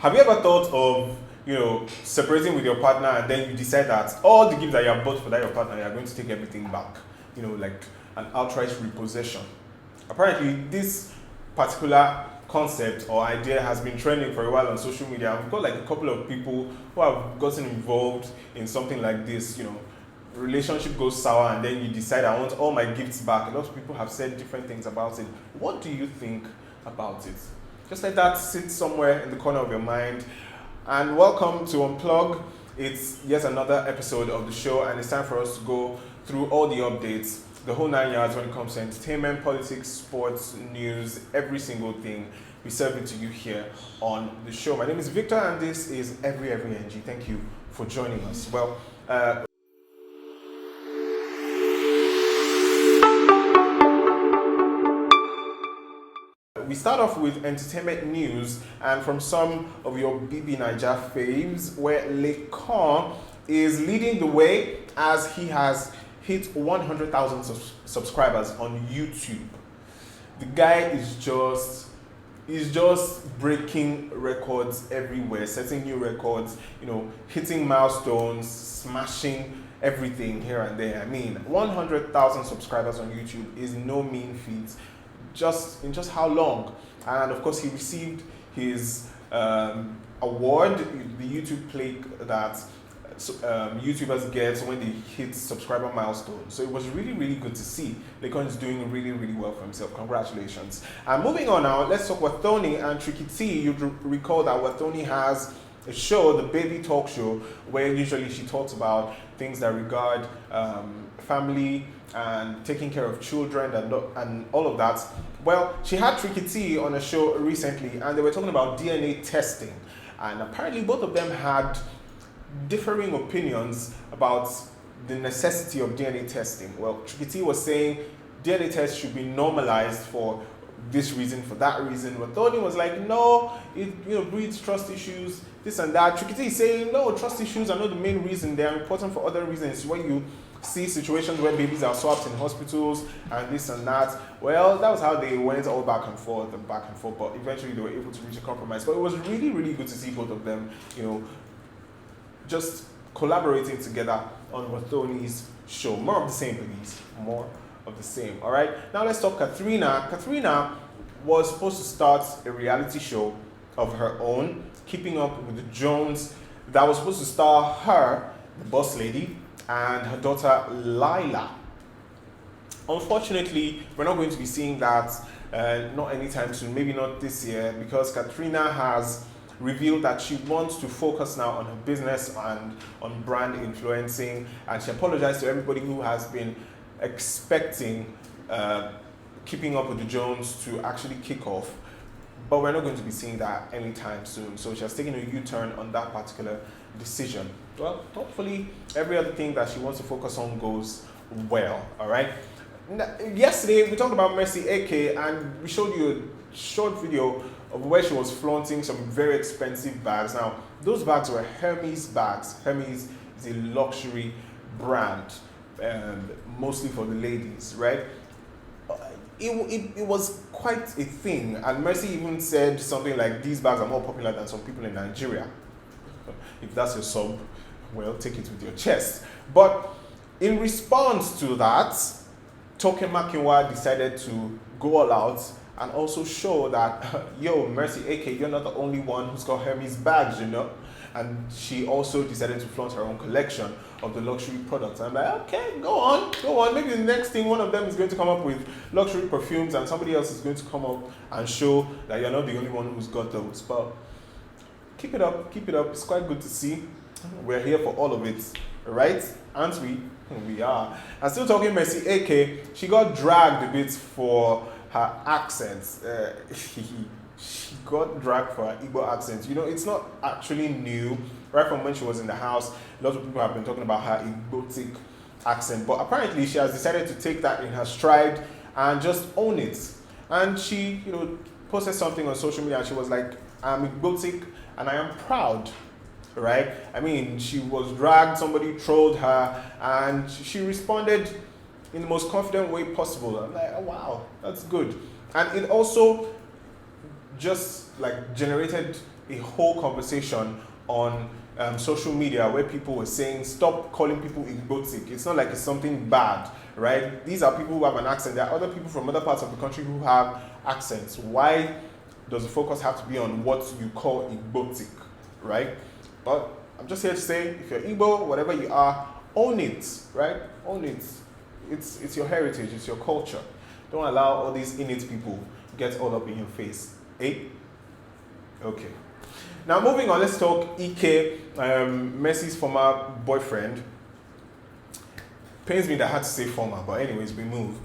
Have you ever thought of, separating with your partner and then you decide that all the gifts that you have bought for that your partner, you are going to take everything back, like an outright repossession? Apparently, this particular concept or idea has been trending for a while on social media. We've got like a couple of people who have gotten involved in something like this, relationship goes sour and then you decide I want all my gifts back. A lot of people have said different things about it. What do you think about it? Just let that sit somewhere in the corner of your mind. And welcome to Unplug. It's yet another episode of the show, and it's time for us to go through all the updates, the whole 9 yards when it comes to entertainment, politics, sports, news, every single thing. We serve it to you here on the show. My name is Victor, and this is Every NG. Thank you for joining us. Well, we start off with entertainment news, and from some of your BB Naija faves, where Laycon is leading the way as he has hit 100,000 subscribers on YouTube. The guy is just breaking records everywhere, setting new records, hitting milestones, smashing everything here and there. I mean, 100,000 subscribers on YouTube is no mean feat. In just how long? And of course, he received his award, the YouTube plaque that YouTubers get when they hit subscriber milestones. So it was really, really good to see. Laycon is doing really, really well for himself. Congratulations. And moving on now, let's talk Wathoni and TrikyTee. You recall that Wathoni has a show, the Baby Talk Show, where usually she talks about things that regard family and taking care of children and all of that. Well, she had TrikyTee on a show recently, and they were talking about DNA testing. And apparently both of them had differing opinions about the necessity of DNA testing. Well, TrikyTee was saying DNA tests should be normalized for this reason, for that reason. Wathoni was like, no, it breeds trust issues, this and that. TrikyTee is saying, no, trust issues are not the main reason. They are important for other reasons. When you see situations where babies are swapped in hospitals and this and that. Well, that was how they went all back and forth, but eventually they were able to reach a compromise. But it was really, really good to see both of them, just collaborating together on Wathoni's show. More of the same, please. More of the same. All right. Now let's talk Katrina. Katrina was supposed to start a reality show of her own, Keeping Up with the Jones, that was supposed to star her, the boss lady, and her daughter Lila. Unfortunately, we're not going to be seeing that not anytime soon, maybe not this year, because Katrina has revealed that she wants to focus now on her business and on brand influencing, and she apologized to everybody who has been expecting Keeping Up with the Jones to actually kick off. But we're not going to be seeing that anytime soon. So she has taken a U-turn on that particular decision. Well, hopefully every other thing that she wants to focus on goes well, all right? Yesterday, we talked about Mercy AK, and we showed you a short video of where she was flaunting some very expensive bags. Now, those bags were Hermes bags. Hermes is a luxury brand, mostly for the ladies, right? It was quite a thing, and Mercy even said something like, these bags are more popular than some people in Nigeria. If that's your sub, well, take it with your chest. But in response to that, Toke Makinwa decided to go all out and also show that, yo, Mercy AK, you're not the only one who's got Hermes bags, And she also decided to flaunt her own collection of the luxury products. I'm like, okay, go on. Maybe the next thing, one of them is going to come up with luxury perfumes, and somebody else is going to come up and show that you're not the only one who's got those. But keep it up. It's quite good to see. We're here for all of it, right? Aren't we? We are. And still talking Mercy AK, she got dragged a bit for her accents. She got dragged for her Igbo accent. It's not actually new. Right from when she was in the house, a lot of people have been talking about her Igbotic accent. But apparently she has decided to take that in her stride and just own it. And she, posted something on social media, and she was like, I'm Igbotic and I am proud. Right? I mean, she was dragged, somebody trolled her, and she responded in the most confident way possible. I'm like, oh, wow, that's good. And it also just like generated a whole conversation on social media where people were saying, stop calling people Igbotic. It's not like it's something bad, right? These are people who have an accent. There are other people from other parts of the country who have accents. Why does the focus have to be on what you call Igbotic, right? But I'm just here to say, if you're Igbo, whatever you are, own it, right? Own it. It's your heritage, it's your culture. Don't allow all these innate people get all up in your face. Eh? Okay. Now moving on, let's talk Ike, Mercy's former boyfriend. Pains me that I had to say former, but anyways, we move.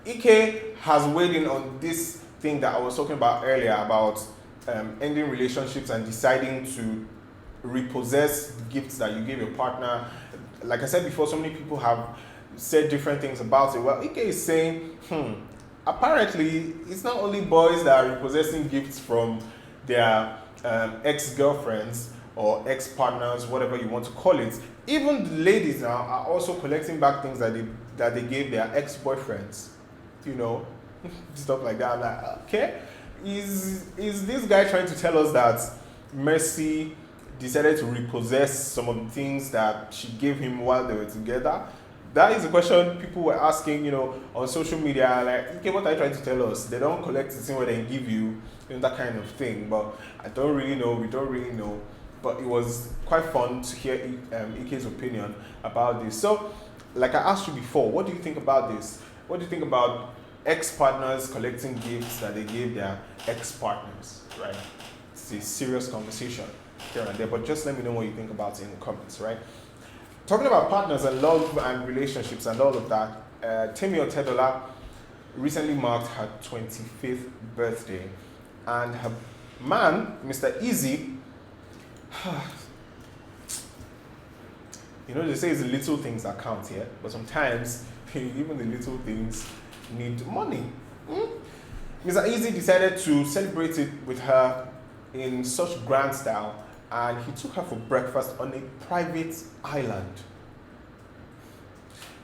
Ike has weighed in on this thing that I was talking about earlier about ending relationships and deciding to repossess gifts that you gave your partner. Like I said before, so many people have said different things about it. Well, Ike is saying, apparently it's not only boys that are repossessing gifts from their ex-girlfriends or ex-partners, whatever you want to call it. Even the ladies now are also collecting back things that they gave their ex-boyfriends, you know, stuff like that. I'm like, okay, is this guy trying to tell us that Mercy decided to repossess some of the things that she gave him while they were together? That is a question people were asking, you know, on social media. Like, okay, what are you trying to tell us? They don't collect the thing where they give you, that kind of thing. But I don't really know. We don't really know. But it was quite fun to hear Ike's opinion about this. So, like I asked you before, what do you think about this? What do you think about ex-partners collecting gifts that they gave their ex-partners, right? It's a serious conversation here and there, but just let me know what you think about it in the comments, right? Talking about partners and love and relationships and all of that, Temi Otedola recently marked her 25th birthday, and her man, Mr. Easy, you know, they say it's the little things that count here, but sometimes even the little things need money. Mr. Easy decided to celebrate it with her in such grand style, and he took her for breakfast on a private island.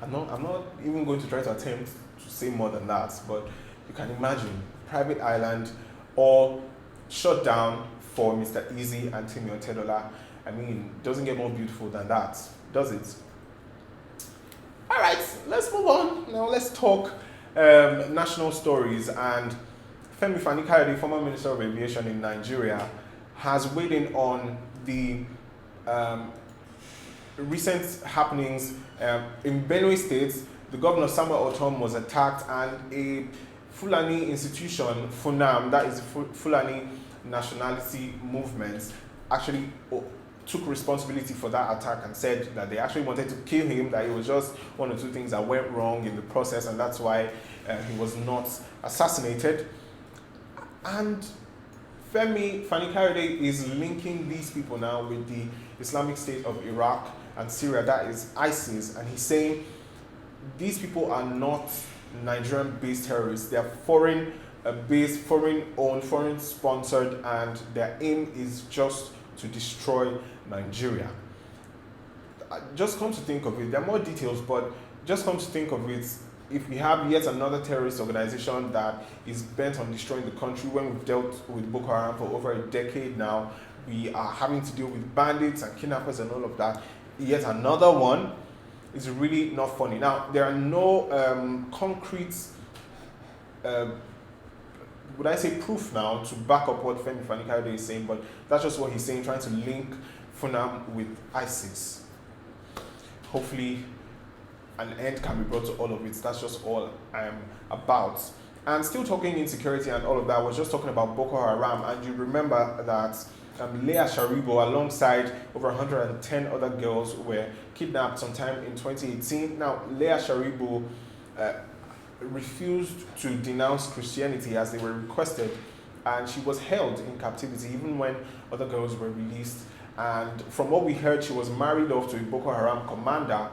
I'm not even going to try to attempt to say more than that, but you can imagine, private island, all shut down for Mr. Easy and Temi Otedola. I mean, doesn't get more beautiful than that, does it? All right, let's move on. Now let's talk national stories. And Femi Fani-Kayode, former Minister of Aviation in Nigeria, has weighed in on the recent happenings in Benue State. The governor, Samuel Otom, was attacked, and a Fulani institution, FUNAM, that is Fulani Nationality Movement, actually took responsibility for that attack and said that they actually wanted to kill him, that it was just one or two things that went wrong in the process, and that's why he was not assassinated. And Femi Fani-Kayode is linking these people now with the Islamic State of Iraq and Syria, that is ISIS, and he's saying these people are not Nigerian-based terrorists. They are foreign-based, foreign-owned, foreign-sponsored, and their aim is just to destroy Nigeria. Just come to think of it, there are more details, but just come to think of it, if we have yet another terrorist organization that is bent on destroying the country, when we've dealt with Boko Haram for over a decade now, we are having to deal with bandits and kidnappers and all of that, yet another one is really not funny. Now, there are no concrete, would I say proof now, to back up what Femi Fani-Kayode is saying, but that's just what he's saying, trying to link FUNAM with ISIS. Hopefully, an end can be brought to all of it. That's just all I'm about. And still talking insecurity and all of that, I was just talking about Boko Haram, and you remember that Leah Sharibo, alongside over 110 other girls, were kidnapped sometime in 2018. Now, Leah Sharibo refused to denounce Christianity as they were requested, and she was held in captivity even when other girls were released. And from what we heard, she was married off to a Boko Haram commander.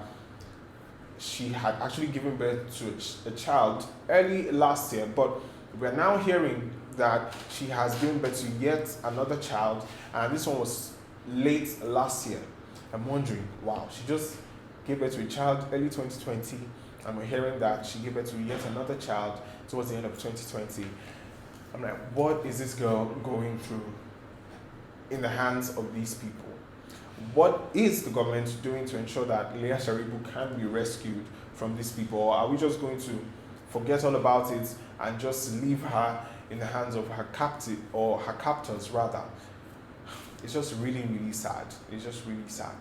She had actually given birth to a child early last year, but we're now hearing that she has given birth to yet another child, and this one was late last year. I'm wondering, wow, she just gave birth to a child early 2020, and we're hearing that she gave birth to yet another child towards the end of 2020. I'm like, what is this girl going through? in the hands of these people. What is the government doing to ensure that Leah Sharibu can be rescued from these people? Or are we just going to forget all about it and just leave her in the hands of her captive, or her captors rather? It's just really, really sad. It's just really sad.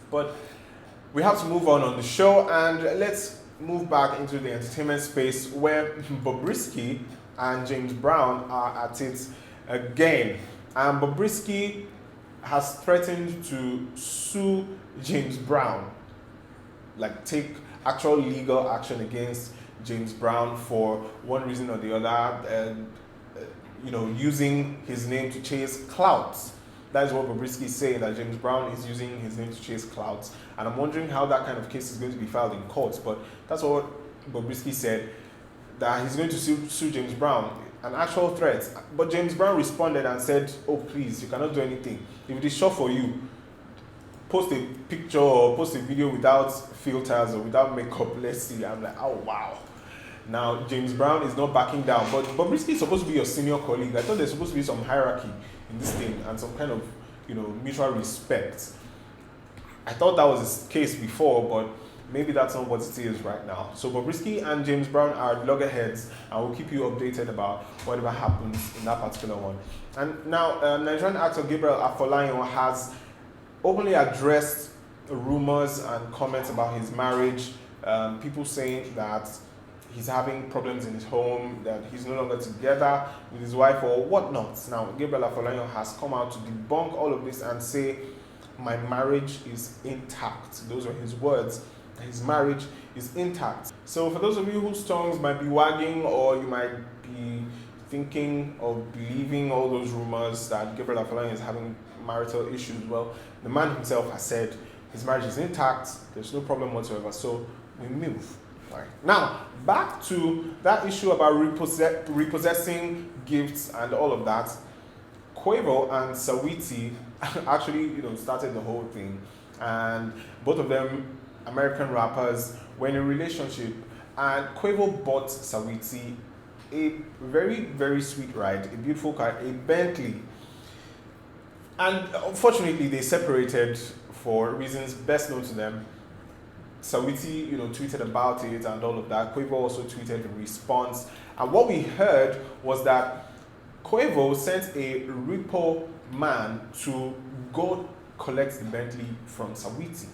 But we have to move on the show, and let's move back into the entertainment space, where Bobrisky and James Brown are at it again. And Bobrisky has threatened to sue James Brown, like take actual legal action against James Brown for one reason or the other, using his name to chase clouds. That is what Bobrisky is saying, that James Brown is using his name to chase clouds. And I'm wondering how that kind of case is going to be filed in courts, but that's what Bobrisky said, that he's going to sue James Brown, an actual threat. But James Brown responded and said, oh please, you cannot do anything. If it is short for you, post a picture or post a video without filters or without makeup, let's see. I'm like, oh wow. Now James Brown is not backing down, but Bobrisky is supposed to be your senior colleague. I thought there's supposed to be some hierarchy in this thing and some kind of mutual respect. I thought that was the case before, but maybe that's not what it is right now. So Bobrisky and James Brown are loggerheads, and we'll keep you updated about whatever happens in that particular one. And now Nigerian actor Gabriel Afolayan has openly addressed rumors and comments about his marriage. People saying that he's having problems in his home, that he's no longer together with his wife or whatnot. Now, Gabriel Afolayan has come out to debunk all of this and say, my marriage is intact. Those are his words. His marriage is intact. So for those of you whose tongues might be wagging, or you might be thinking of believing all those rumors that Gabriel Afolayan is having marital issues, well, the man himself has said his marriage is intact, there's no problem whatsoever, so we move. All right. Now, back to that issue about repossessing gifts and all of that. Quavo and Saweetie actually, started the whole thing, and both of them, American rappers, were in a relationship, and Quavo bought Saweetie a very, very sweet ride, a beautiful car, a Bentley. And unfortunately, they separated for reasons best known to them. Saweetie, tweeted about it and all of that. Quavo also tweeted in response. And what we heard was that Quavo sent a repo man to go collect the Bentley from Saweetie.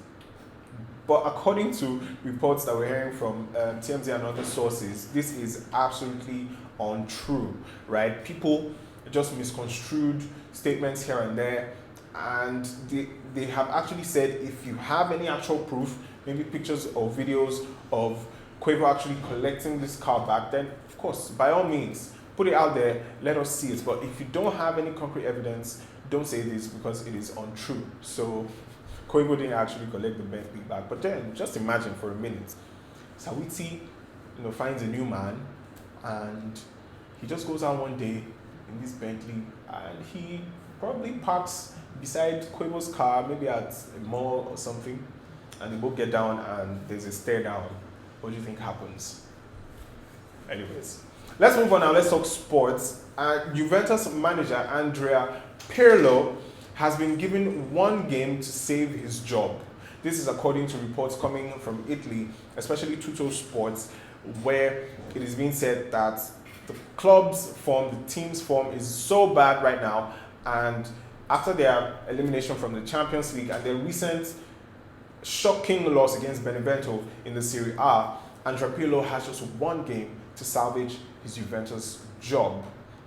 But according to reports that we're hearing from TMZ and other sources, this is absolutely untrue, right? People just misconstrued statements here and there, and they have actually said, if you have any actual proof, maybe pictures or videos of Quavo actually collecting this car back, then of course, by all means, put it out there, let us see it. But if you don't have any concrete evidence, don't say this, because it is untrue. So Quavo didn't actually collect the Bentley back. But then, just imagine for a minute, Saweetie, finds a new man, and he just goes out one day in this Bentley, and he probably parks beside Quavo's car, maybe at a mall or something, and they both get down, and there's a stare down. What do you think happens? Anyways, let's move on now. Let's talk sports. Juventus manager Andrea Pirlo has been given one game to save his job. This is according to reports coming from Italy, especially Tutto Sports, where it is being said that the club's form, the team's form is so bad right now, and after their elimination from the Champions League and their recent shocking loss against Benevento in the Serie A, Andrea Pirlo has just one game to salvage his Juventus job,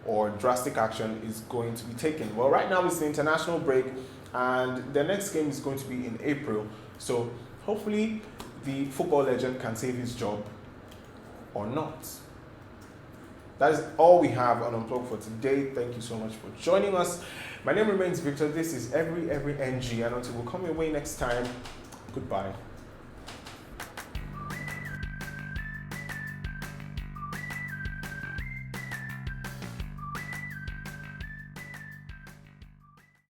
or drastic action is going to be taken. Well, right now it's the international break, and the next game is going to be in April. So hopefully the football legend can save his job or not. That is all we have on Unplug for today. Thank you so much for joining us. My name remains Victor. This is Every NG, and until we come your way next time, goodbye.